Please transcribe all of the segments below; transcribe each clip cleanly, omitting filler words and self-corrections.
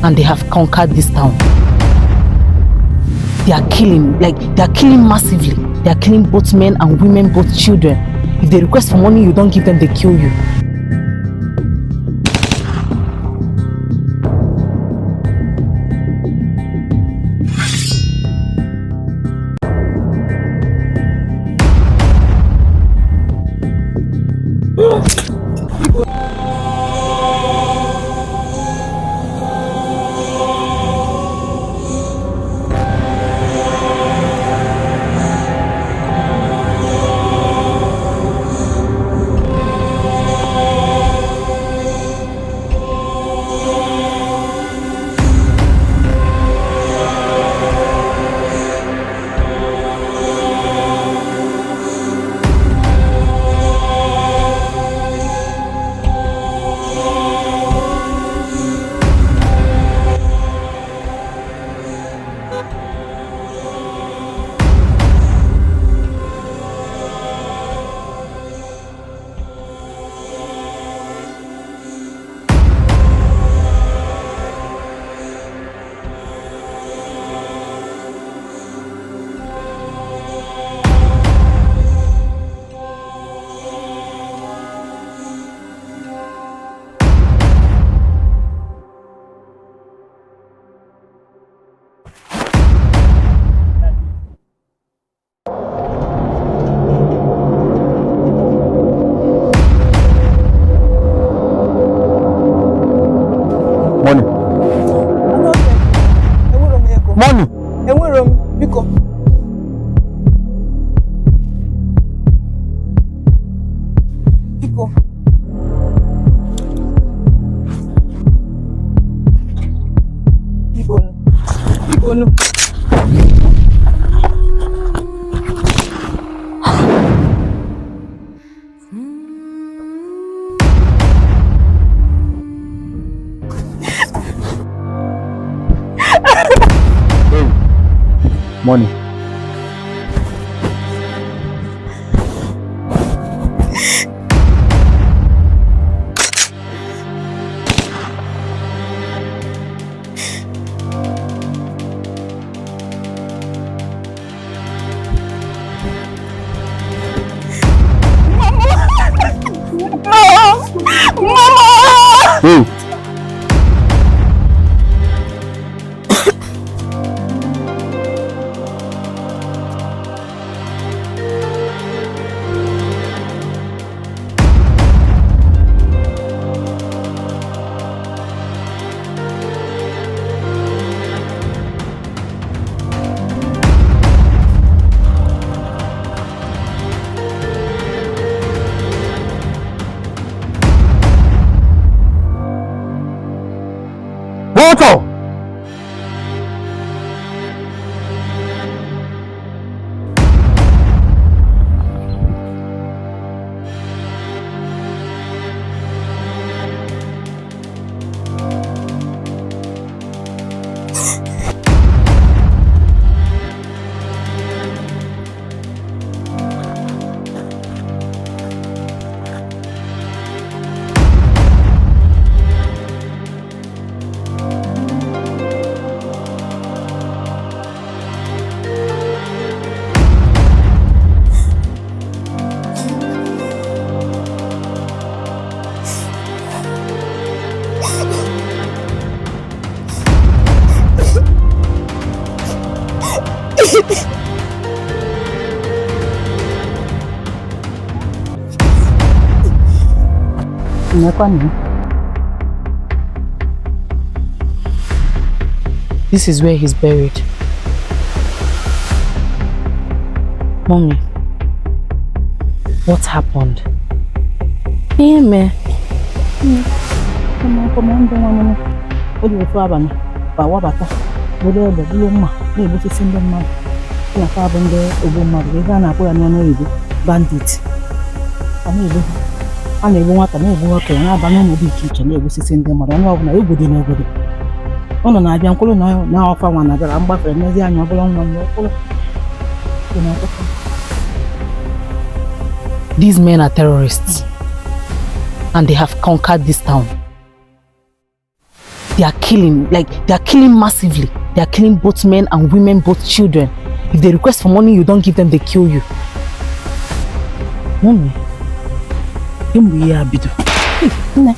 and they have conquered this town. They are killing massively. They are killing both men and women, both children. If they request for money, you don't give them, they kill you. Money. Mama! This is where he's buried. Mommy, what happened? Hey, man. Come on. What do you want? Bandit. These men are terrorists and they have conquered this town. They are killing massively. They are killing both men and women, both children. If they request for money, you don't give them, they kill you. Mommy, you are bitter. Mommy,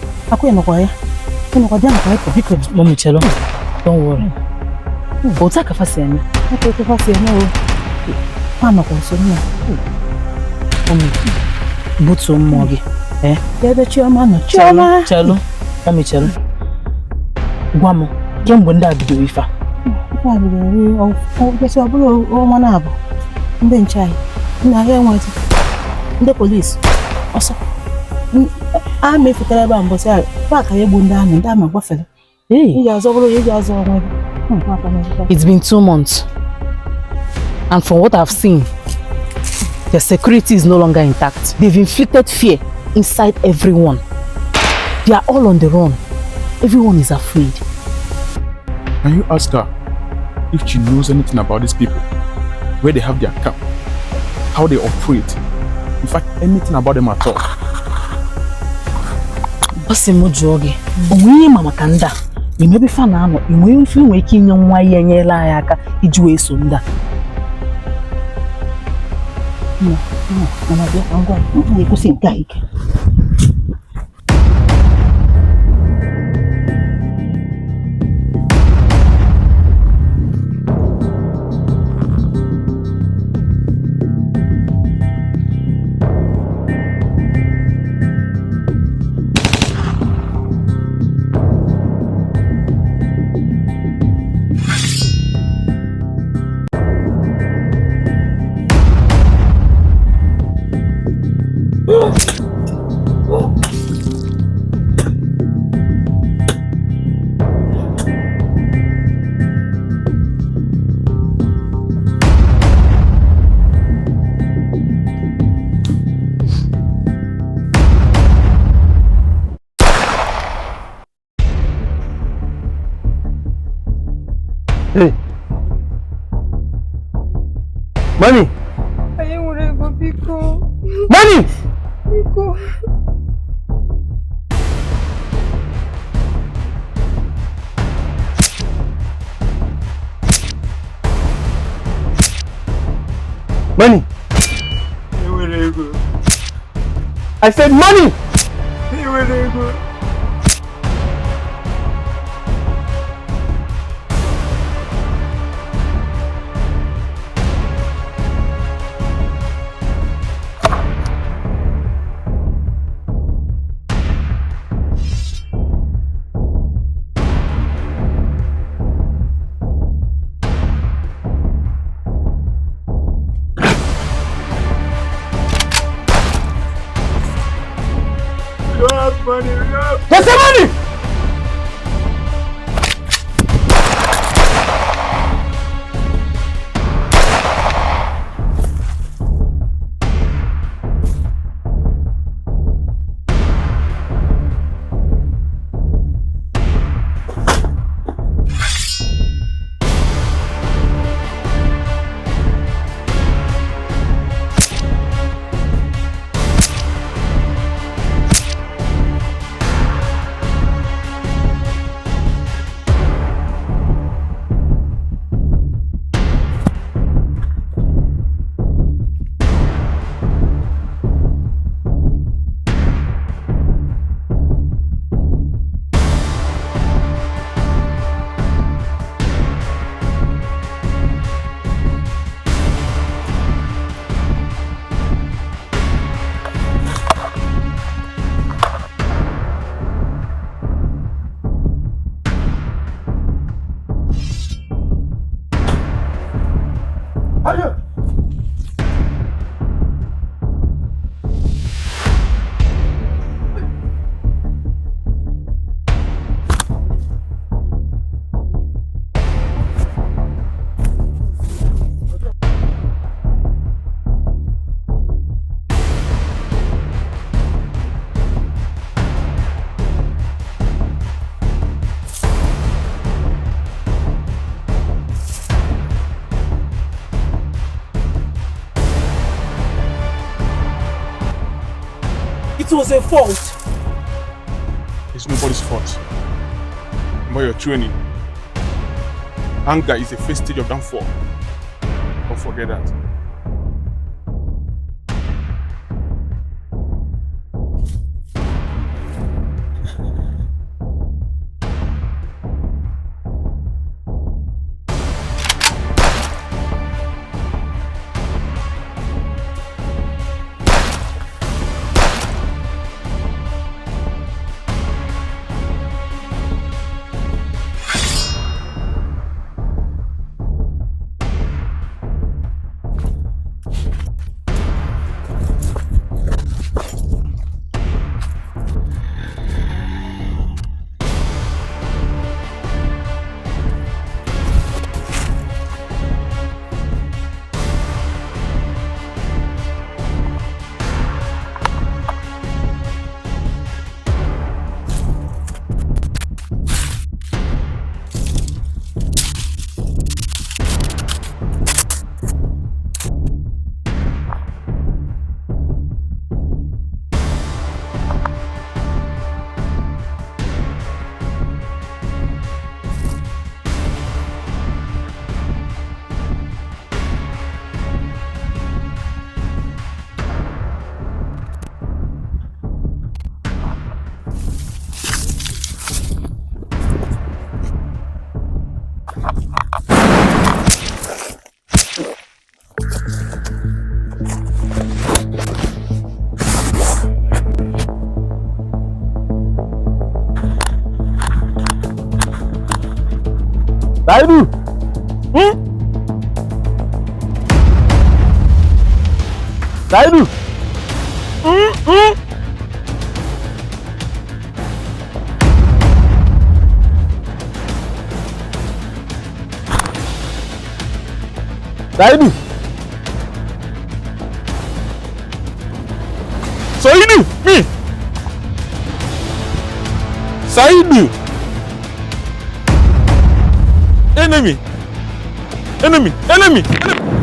Chelo, don't worry. Go take a fashion. I take a fashion. I'm not concerned. But so moggy. They're the chairman. Chelo, Mommy Chelo. Guamo, Jam Wunda do if I. Oh, yes, I will. Oh, one up. Then chai. Now, I want the police. Also, I may for Calabam, but I back a bunda and damn a buffalo. It's been 2 months. And from what I've seen, their security is no longer intact. They've inflicted fear inside everyone. They are all on the run. Everyone is afraid. Can you ask her if she knows anything about these people? Where they have their camp? How they operate? In fact, anything about them at all? Osimo Jogi, onye mama kanda. You may be fan amo, you may feel waking young why yenye la yaka, ijue sunda. No, I'm going to sing like. Hey, Mami! Aye, whatever, Biko. Mami! Biko. Money! I said money! What's the money? It was a fault. It's nobody's fault. about your training. Anger is a first stage of downfall. Don't forget that. Saidu! Saidu! Saidu! Saidu! Saidu! Enemy! Enemy! Enemy! Enemy!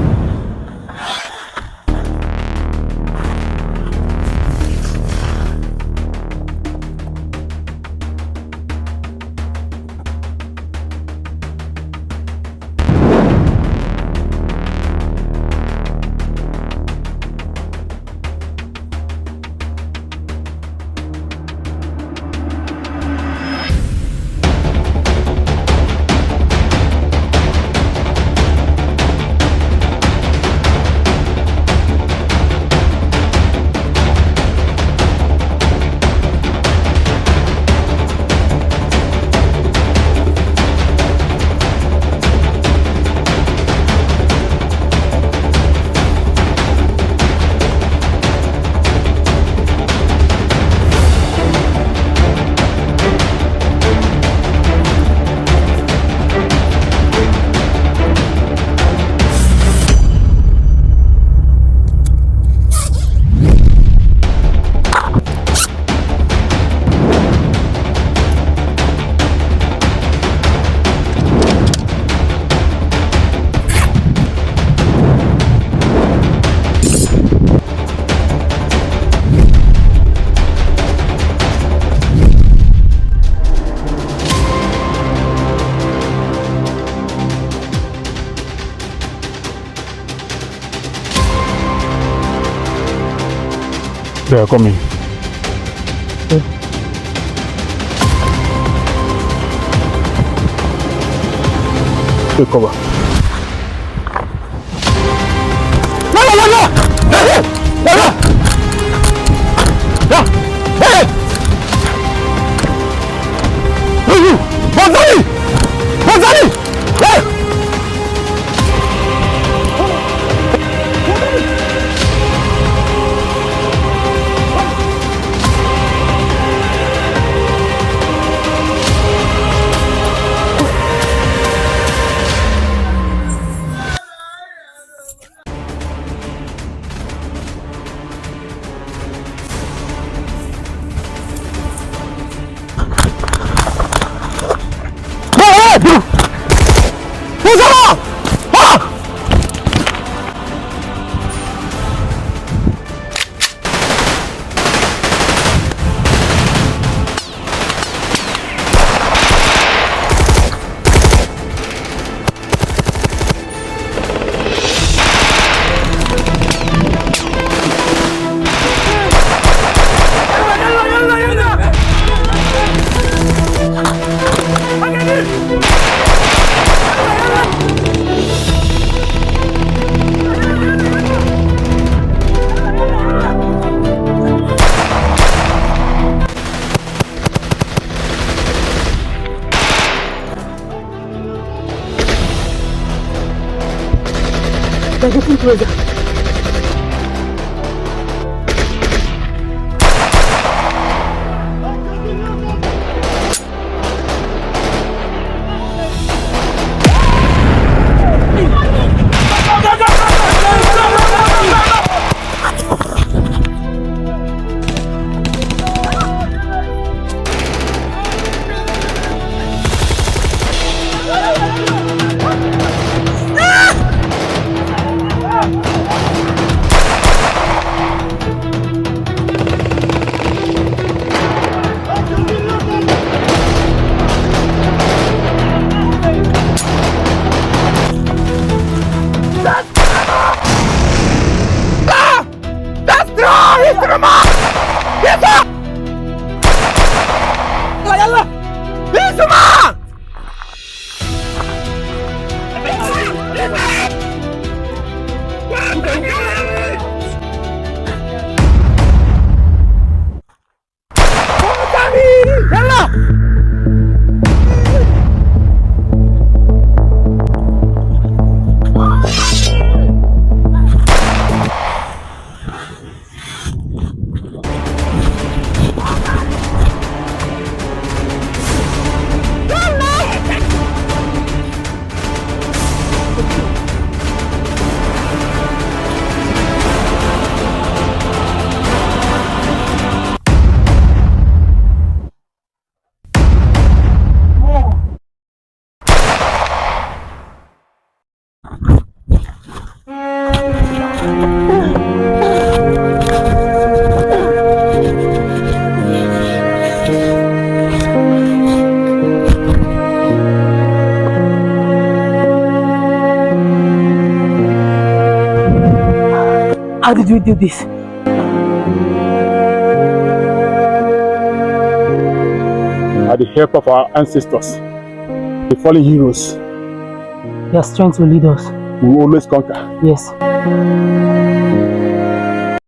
They are coming. Take cover. They're getting closer. How did we do this? By the help of our ancestors, the fallen heroes, Their strength will lead us. we will always conquer. Yes.